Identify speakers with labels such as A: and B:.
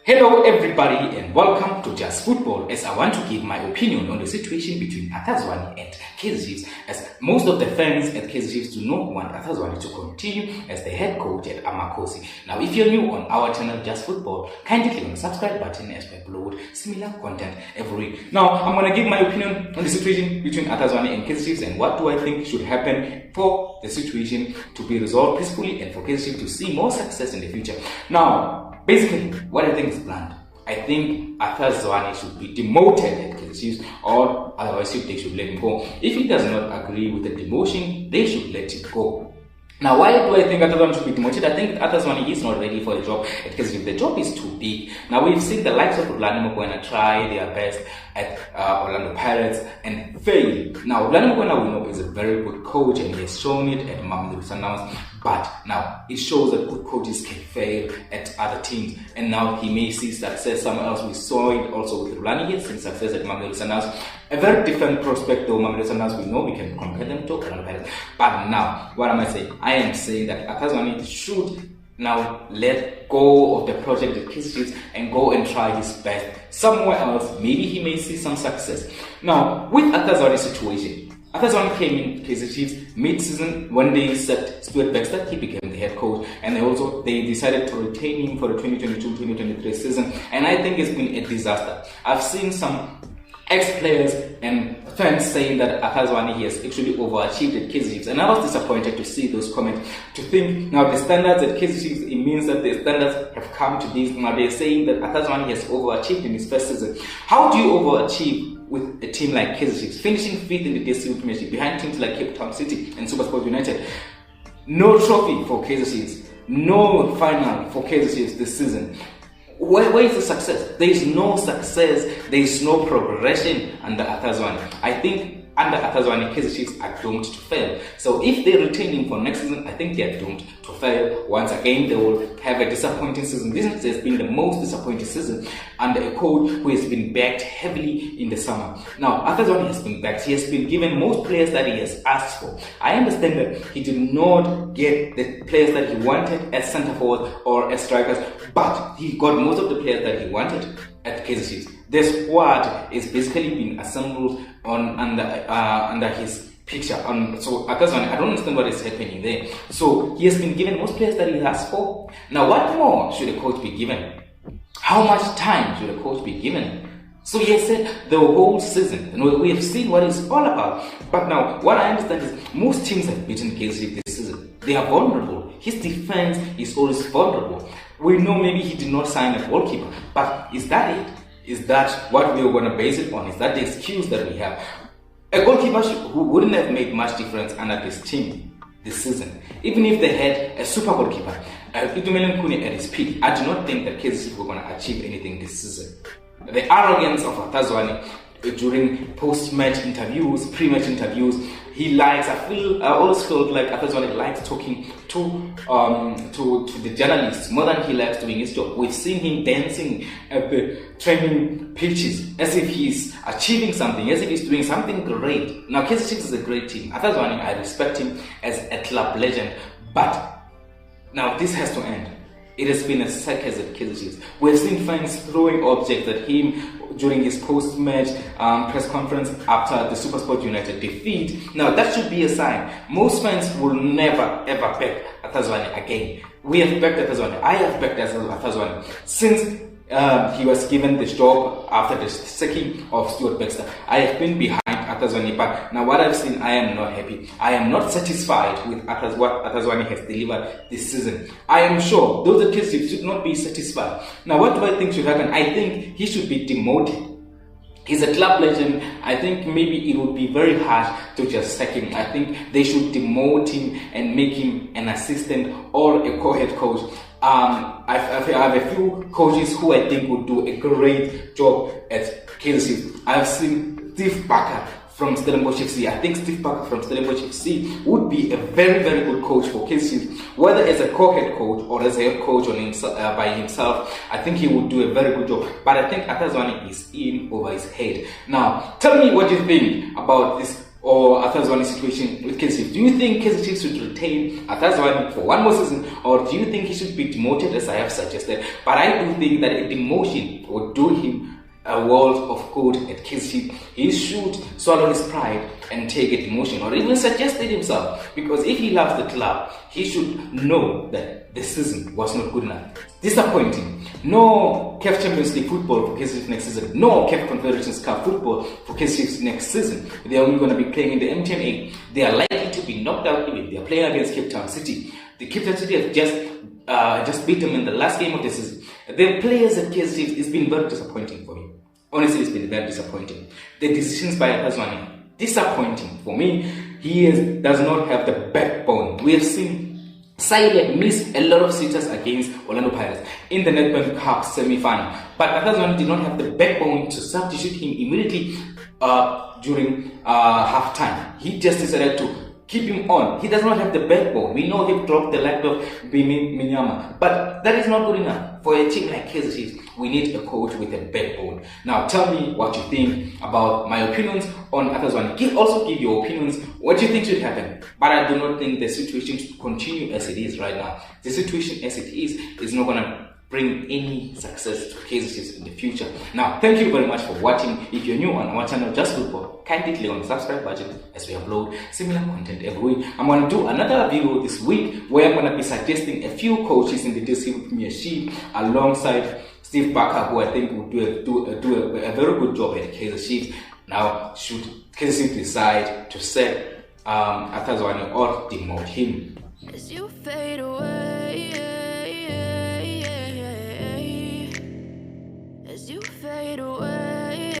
A: Hello everybody and welcome to Just Football, as I want to give my opinion on the situation between Arthur Zwane and Kaizer Chiefs, as most of the fans at Kaizer Chiefs do not want Arthur Zwane to continue as the head coach at Amakosi. Now if you're new on our channel Just Football, kindly click on the subscribe button as we upload similar content every week. Now I'm going to give my opinion on the situation between Arthur Zwane and Kaizer Chiefs and what do I think should happen for the situation to be resolved peacefully and for Kaizer Chiefs to see more success in the future. Now, basically, what I think is planned. I think Arthur Zwane should be demoted at Kaizer Chiefs, or otherwise they should let him go. If he does not agree with the demotion, they should let him go. Now, why do I think Arthur Zwane should be demoted? I think Arthur Zwane is not ready for the job at Kaizer Chiefs. The job is too big. Now, we've seen the likes of Rhulani Mokwena try their best at Orlando Pirates and fail. Now, Rhulani Mokwena, we know, is a very good coach and he has shown it at Mamelodi Sundowns. But now, it shows that good coaches can fail at other teams. And now he may see success somewhere else. We saw it also with Rhulani. He has seen success at Mamelodi Sundowns. A very different prospect though, Mamelodi Sundowns, we know we can compare them to Orlando Pirates. But now, what am I saying? I am saying that Arthur Zwane should now let go of the project at Kaizer Chiefs and go and try his best somewhere else. Maybe he may see some success. Now, with Arthur Zwane's situation, Arthur Zwane came in Kaizer Chiefs mid-season when they set Stuart Baxter. He became the head coach, and they decided to retain him for the 2022-2023 season. And I think it's been a disaster. I've seen some ex-players and fans saying that Arthur Zwane has actually overachieved at Kaizer Chiefs, and I was disappointed to see those comments. To think now the standards at Kaizer Chiefs, it means that the standards have come to this. Now they're saying that Arthur Zwane has overachieved in his first season. How do you overachieve with a team like Kaizer Chiefs, finishing fifth in the Dstv Premiership behind teams like Cape Town City and Supersport United? No trophy for Kaizer Chiefs, no final for Kaizer Chiefs this season. Where is the success? There is no success, there is no progression under Arthur Zwane. I think under Arthur Zwane, Kaizer Chiefs are doomed to fail. So if they retain him for next season, I think they are doomed to fail. Once again, they will have a disappointing season. This has been the most disappointing season under a coach who has been backed heavily in the summer. Now, Arthur Zwane has been backed. He has been given most players that he has asked for. I understand that he did not get the players that he wanted as centre forwards or as strikers, but he got most of the players that he wanted at Kaizer Chiefs. The squad is basically been assembled under his picture. So Arthur Zwane, I don't understand what is happening there. So he has been given most players that he asked for. Now, what more should a coach be given? How much time should a coach be given? So he has said the whole season, and we have seen what it's all about. But now, what I understand is most teams have beaten Kaizer Chiefs this season. They are vulnerable. His defense is always vulnerable. We know maybe he did not sign a goalkeeper, but is that it? Is that what we are going to base it on? Is that the excuse that we have? A goalkeeper who wouldn't have made much difference under this team this season. Even if they had a super goalkeeper, at his peak, I do not think that Kaizer Chiefs were going to achieve anything this season. The arrogance of Arthur Zwane during post-match interviews, pre-match interviews, I always felt like Arthur Zwane likes talking to the journalists more than he likes doing his job. We've seen him dancing at the training pitches as if he's achieving something, as if he's doing something great. Now, Kaizer Chiefs is a great team. Arthur Zwane, I respect him as a club legend, but now this has to end. It has been a circus at Kaizer Chiefs. We've seen fans throwing objects at him during his post-match press conference after the Supersport United defeat. Now, that should be a sign. Most fans will never ever back Arthur Zwane again. We have backed Arthur Zwane. I have backed Arthur Zwane since he was given this job after the sacking of Stuart Baxter. I have been behind Arthur Zwane, but now what I've seen, I am not happy. I am not satisfied with what Arthur Zwane has delivered this season. I am sure those at Kaizer Chiefs should not be satisfied. Now, what do I think should happen? I think he should be demoted. He's a club legend. I think maybe it would be very harsh to just sack him. I think they should demote him and make him an assistant or a co-head coach. I have a few coaches who I think would do a great job at Kaizer Chiefs. I've seen Steve Barker from Stellenbosch FC. I think Steve Barker from Stellenbosch FC would be a very, very good coach for Kaizer Chiefs, whether as a co-head coach or as a head coach by himself. I think he would do a very good job. But I think Arthur Zwane is in over his head. Now, tell me what you think about this or Arthur Zwane's situation with Kaizer Chiefs? Do you think Kaizer Chiefs should retain Arthur Zwane for one more season, or do you think he should be demoted as I have suggested? But I do think that a demotion would do him a world of good at Kaizer Chiefs. He should swallow his pride and take a demotion, or even suggest it himself, because if he loves the club, he should know that the season was not good enough. Disappointing. No CAF Champions League football for Kaizer Chiefs next season. No CAF Confederations Cup football for Kaizer Chiefs next season. They are only going to be playing in the MTN 8. They are likely to be knocked out even. They are playing against Cape Town City. The Cape Town City have just beat them in the last game of the season. The players at Kaizer Chiefs, it's been very disappointing for me. Honestly, it's been very disappointing. The decisions by Arthur Zwane, disappointing for me. He does not have the backbone. We have seen Silent miss a lot of sitters against Orlando Pirates in the Nedbank Cup semi-final, but Arthur Zwane did not have the backbone to substitute him immediately during half-time. He just decided to keep him on. He does not have the backbone. We know he dropped the likes of Minyama, but that is not good enough for a team like Kaizer Chiefs. We need a coach with a backbone. Now tell me what you think about my opinions on Arthur Zwane. Also give your opinions. What do you think should happen? But I do not think the situation should continue as it is right now. The situation as it is not going to bring any success to Kaizer Chiefs in the future. Now, thank you very much for watching. If you're new on our channel, Just Football, kindly click on the subscribe button as we upload similar content every week. I'm going to do another video this week where I'm going to be suggesting a few coaches in the Dstv Premiership alongside Steve Barker, who I think will do a very good job at Kaizer Chiefs. Now, should Kaizer Chiefs decide to set Arthur Zwane or demote him?
B: As you fade away, as you fade away.